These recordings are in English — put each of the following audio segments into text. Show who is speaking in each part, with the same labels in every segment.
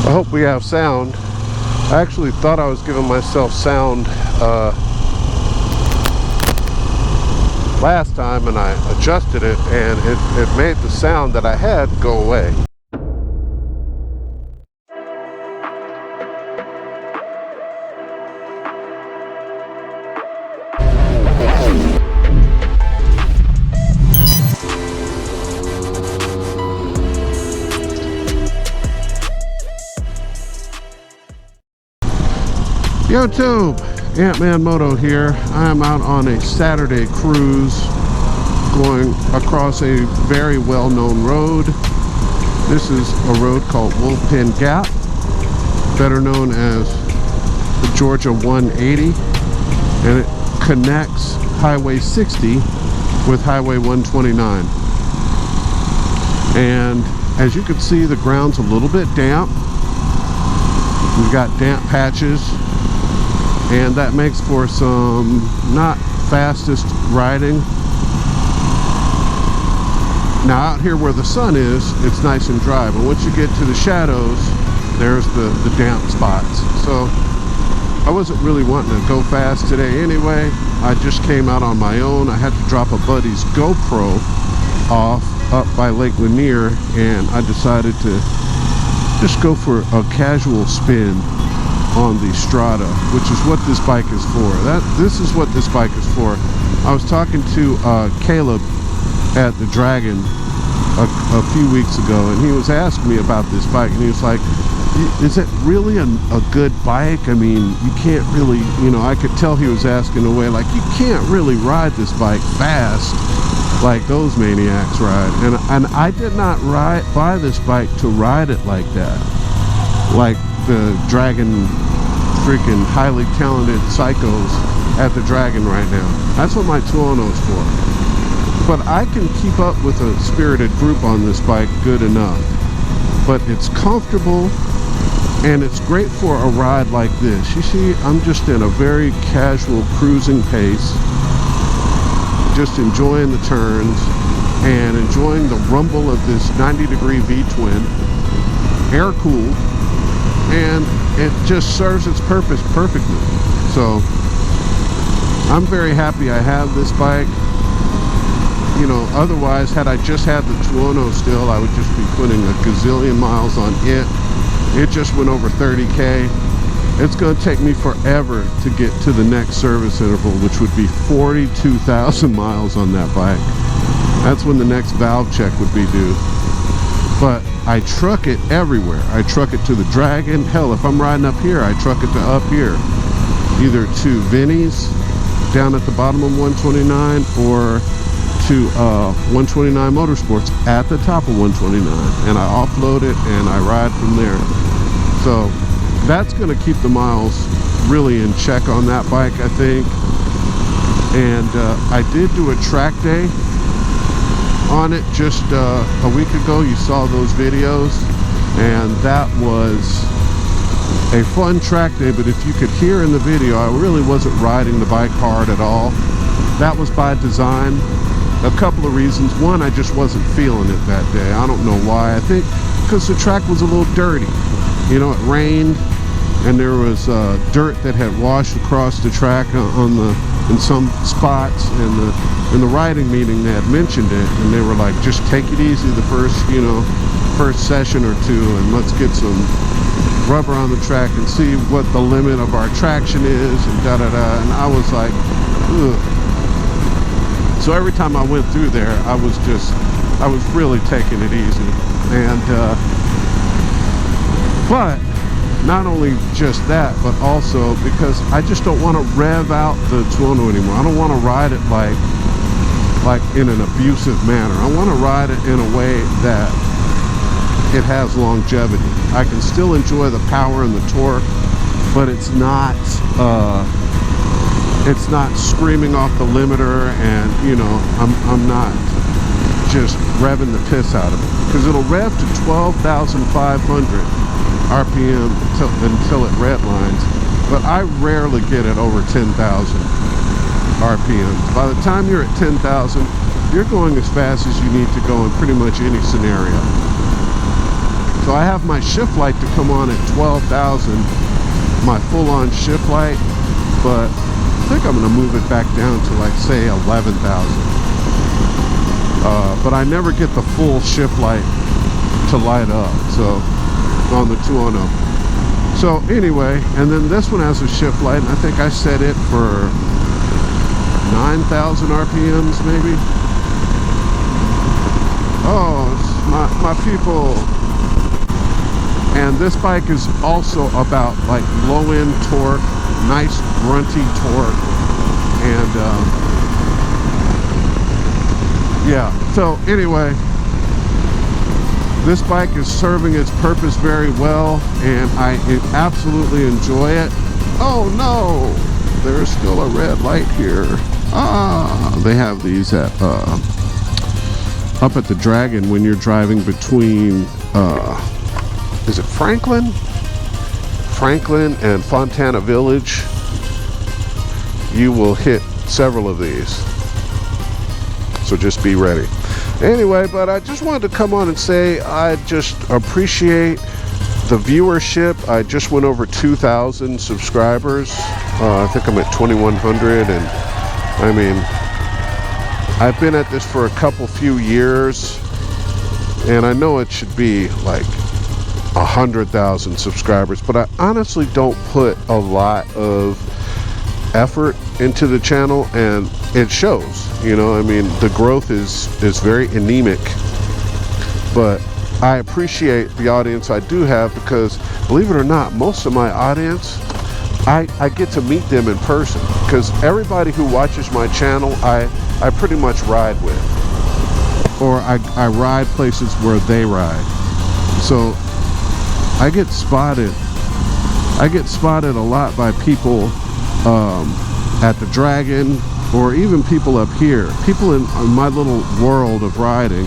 Speaker 1: I hope we have sound. I actually thought I was giving myself sound last time, and I adjusted it, and it made the sound that I had go away. YouTube, Ant-Man Moto here. I am out on a Saturday cruise going across a very well-known road. This is a road called Wolfpen Gap, better known as the Georgia 180, and it connects Highway 60 with Highway 129. And as you can see, the ground's a little bit damp. We've got damp patches, and that makes for some not fastest riding. Now out here where the sun is, it's nice and dry, but once you get to the shadows, there's the damp spots. So I wasn't really wanting to go fast today anyway. I just came out on my own. I had to drop a buddy's GoPro off up by Lake Lanier, and I decided to just go for a casual spin on the Strada, which is what this bike is for. This is what this bike is for. I was talking to Caleb at the Dragon a few weeks ago, and he was asking me about this bike, and he was like, is it really a good bike? I mean, you can't really, you know, I could tell he was asking away, like, you can't really ride this bike fast like those maniacs ride. And I did not buy this bike to ride it like that, like the Dragon freaking highly talented psychos at the Dragon right now. That's what my 210's for. But I can keep up with a spirited group on this bike good enough. But it's comfortable, and it's great for a ride like this. You see, I'm just in a very casual cruising pace, just enjoying the turns and enjoying the rumble of this 90-degree V-twin, air cooled, and it just serves its purpose perfectly. So I'm very happy I have this bike. You know, otherwise, had I just had the 210 still, I would just be putting a gazillion miles on it. It just went over 30K. It's going to take me forever to get to the next service interval, which would be 42,000 miles on that bike. That's when the next valve check would be due. But I truck it everywhere. I truck it to the Dragon. Hell, if I'm riding up here, I truck it to up here. Either to Vinny's down at the bottom of 129, or to 129 Motorsports at the top of 129. And I offload it and I ride from there. So that's going to keep the miles really in check on that bike, I think. And I did do a track day on it just a week ago. You saw those videos, and that was a fun track day. But if you could hear in the video, I really wasn't riding the bike hard at all. That was by design. A couple of reasons. One, I just wasn't feeling it that day. I don't know why. I think because the track was a little dirty. You know, it rained, and there was dirt that had washed across the track in some spots. And in the riding meeting, they had mentioned it, and they were like, just take it easy the first session or two, and let's get some rubber on the track and see what the limit of our traction is, and da-da-da. And I was like, ugh. So every time I went through there, I was really taking it easy. And but not only just that, but also because I just don't want to rev out the 210 anymore. I don't want to ride it like in an abusive manner. I want to ride it in a way that it has longevity. I can still enjoy the power and the torque, but it's not screaming off the limiter, and you know, I'm not just revving the piss out of it, because it'll rev to 12,500 RPM until it redlines, but I rarely get it over 10,000 RPM. By the time you're at 10,000, you're going as fast as you need to go in pretty much any scenario. So So I have my shift light to come on at 12,000, my full-on shift light, but I think I'm going to move it back down to like say 11,000. But I never get the full shift light to light up, so on the 210. So anyway, and then this one has a shift light, and I think I set it for 9,000 RPMs maybe. Oh, it's my people. And this bike is also about like low-end torque, nice grunty torque, and yeah. So anyway, this bike is serving its purpose very well, and I absolutely enjoy it. Oh no, there's still a red light here. They have these at up at the Dragon when you're driving between is it Franklin and Fontana Village. You will hit several of these, so just be ready. Anyway, but I just wanted to come on and say I just appreciate the viewership. I just went over 2,000 subscribers. I think I'm at 2,100, and I mean, I've been at this for a few years, and I know it should be like 100,000 subscribers, but I honestly don't put a lot of effort into the channel, and it shows. You know, I mean, the growth is very anemic, but I appreciate the audience I do have, because believe it or not, most of my audience, I get to meet them in person, because everybody who watches my channel I pretty much ride with, or I ride places where they ride. So I get spotted a lot by people at the Dragon, or even people up here, people in my little world of riding.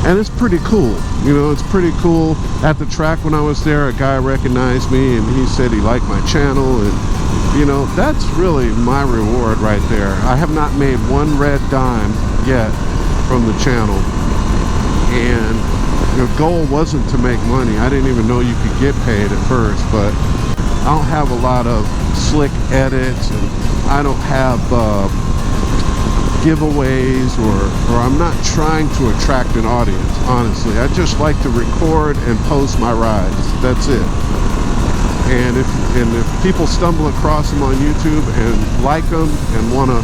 Speaker 1: And it's pretty cool. You know, it's pretty cool. At the track when I was there, a guy recognized me and he said he liked my channel, and you know, that's really my reward right there. I have not made one red dime yet from the channel, and the goal wasn't to make money. I didn't even know you could get paid at first, but I don't have a lot of slick edits, and I don't have giveaways, or I'm not trying to attract an audience, honestly. I just like to record and post my rides. That's it. And if people stumble across them on YouTube and like them and want to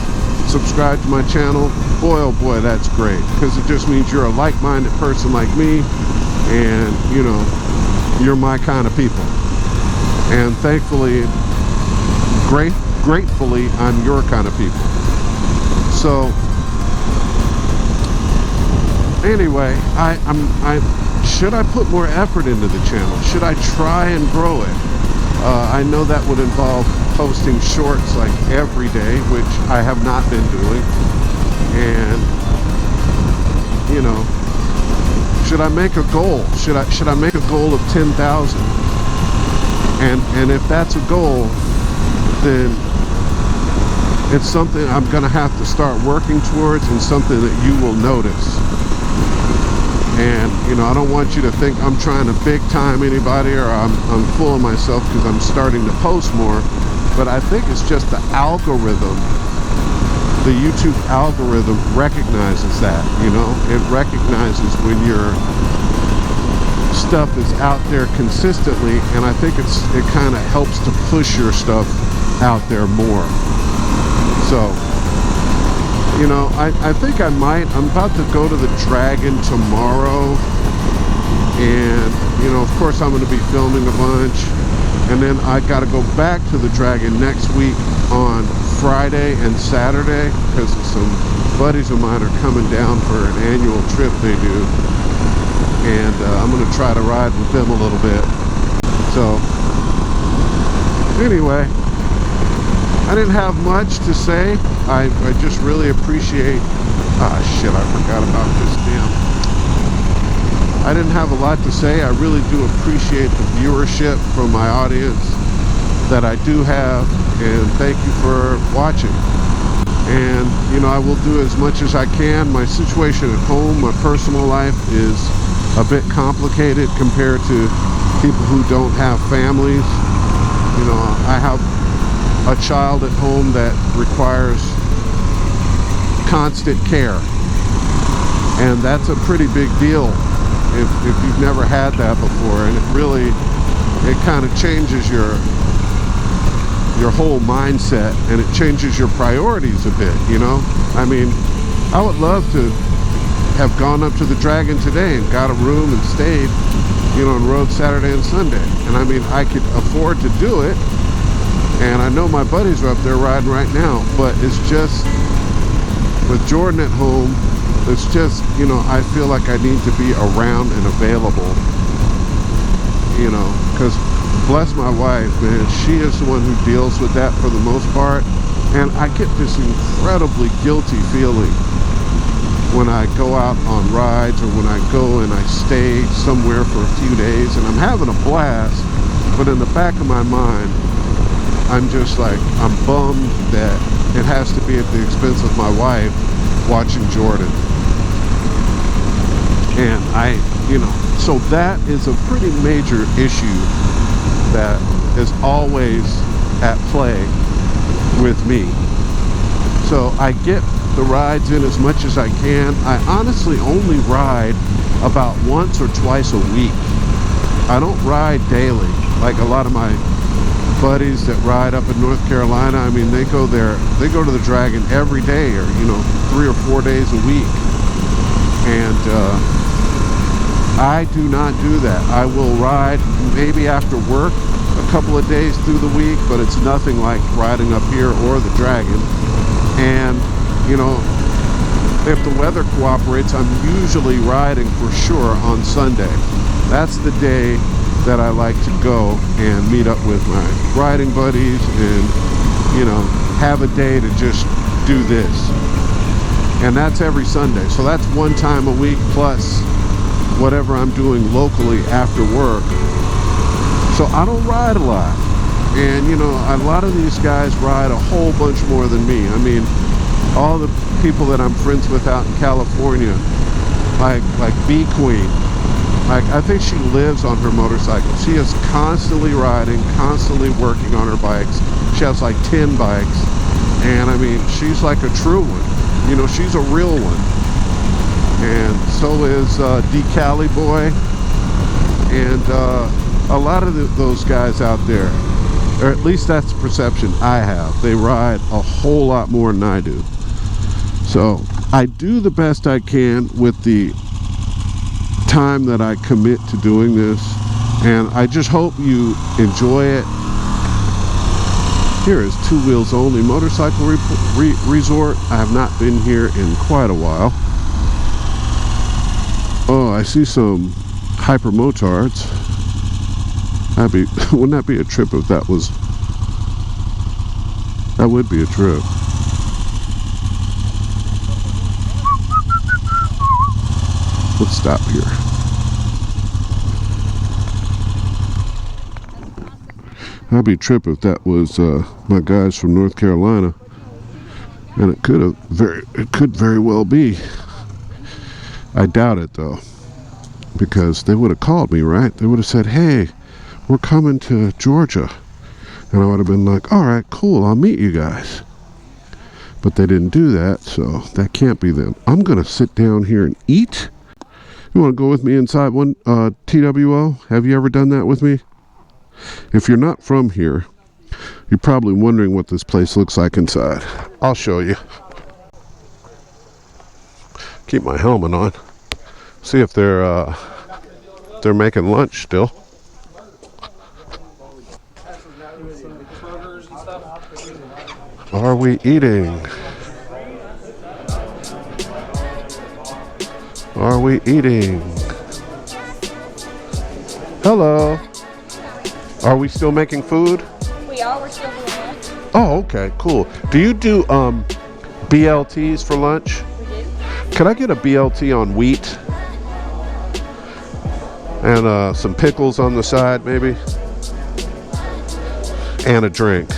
Speaker 1: subscribe to my channel, boy oh boy, that's great, because it just means you're a like-minded person like me, and you know, you're my kind of people. And thankfully, gratefully, I'm your kind of people. So anyway, should I put more effort into the channel? Should I try and grow it? I know that would involve posting shorts like every day, which I have not been doing. And you know, should I make a goal? Should I make a goal of 10,000? And if that's a goal, then it's something I'm gonna have to start working towards, and something that you will notice. And you know, I don't want you to think I'm trying to big time anybody, or I'm full of myself because I'm starting to post more. But I think it's just the algorithm, the YouTube algorithm recognizes that. You know, it recognizes when your stuff is out there consistently, and I think it kind of helps to push your stuff out there more. So, you know, I think I'm about to go to the Dragon tomorrow, and you know, of course I'm going to be filming a bunch, and then I got to go back to the Dragon next week on Friday and Saturday, because some buddies of mine are coming down for an annual trip they do, and I'm going to try to ride with them a little bit. So anyway, I didn't have much to say. I just really appreciate, shit, I forgot about this damn. I didn't have a lot to say. I really do appreciate the viewership from my audience that I do have, and thank you for watching. And you know, I will do as much as I can. My situation at home, my personal life is a bit complicated compared to people who don't have families. You know, I have a child at home that requires constant care, and that's a pretty big deal if you've never had that before. And it kind of changes your whole mindset, and it changes your priorities a bit, you know. I mean, I would love to have gone up to the Dragon today and got a room and stayed, you know, and rode Saturday and Sunday. And I mean, I could afford to do it, and I know my buddies are up there riding right now, but it's just, with Jordan at home, it's just, you know, I feel like I need to be around and available, you know, because bless my wife, man, she is the one who deals with that for the most part. And I get this incredibly guilty feeling when I go out on rides, or when I go and I stay somewhere for a few days and I'm having a blast, but in the back of my mind, I'm just like, I'm bummed that it has to be at the expense of my wife watching Jordan. And you know, so that is a pretty major issue that is always at play with me. So I get the rides in as much as I can. I honestly only ride about once or twice a week. I don't ride daily like a lot of my buddies that ride up in North Carolina. I mean, they go there, they go to the Dragon every day, or you know, 3 or 4 days a week. And I do not do that. I will ride maybe after work a couple of days through the week, but it's nothing like riding up here or the Dragon. And you know, if the weather cooperates, I'm usually riding for sure on Sunday. That's the day that I like to go and meet up with my riding buddies and, you know, have a day to just do this. And that's every Sunday. So that's one time a week plus whatever I'm doing locally after work. So I don't ride a lot. And you know, a lot of these guys ride a whole bunch more than me. I mean, all the people that I'm friends with out in California, like B Queen, like I think she lives on her motorcycle. She is constantly riding, constantly working on her bikes. She has like 10 bikes, and I mean, she's like a true one. You know, she's a real one. And so is D Cali Boy, and a lot of those guys out there, or at least that's the perception I have. They ride a whole lot more than I do. So I do the best I can with the time that I commit to doing this, and I just hope you enjoy it. Here is Two Wheels Only Motorcycle Resort. I have not been here in quite a while. Oh, I see some hyper motards. Wouldn't that be a trip if that was... That would be a trip. Let's stop here. That'd be a trip if that was my guys from North Carolina. And it could very well be. I doubt it though, because they would have called me, right? They would have said, hey, we're coming to Georgia. And I would have been like, all right, cool, I'll meet you guys. But they didn't do that, so that can't be them. I'm going to sit down here and eat. You want to go with me inside one TWO? Have you ever done that with me? If you're not from here, you're probably wondering what this place looks like inside. I'll show you. Keep my helmet on. See if they're making lunch still. Are we eating? Are we eating? Hello. Are we still making food?
Speaker 2: We are. We're still doing lunch.
Speaker 1: Oh, okay, cool. Do you do BLTs for lunch?
Speaker 2: We do.
Speaker 1: Could I get a BLT on wheat? And some pickles on the side, maybe? And a drink.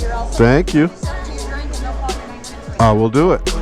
Speaker 2: You're all
Speaker 1: Thank you.
Speaker 2: Serve to your drink and no water, 9 cents.
Speaker 1: I will do it.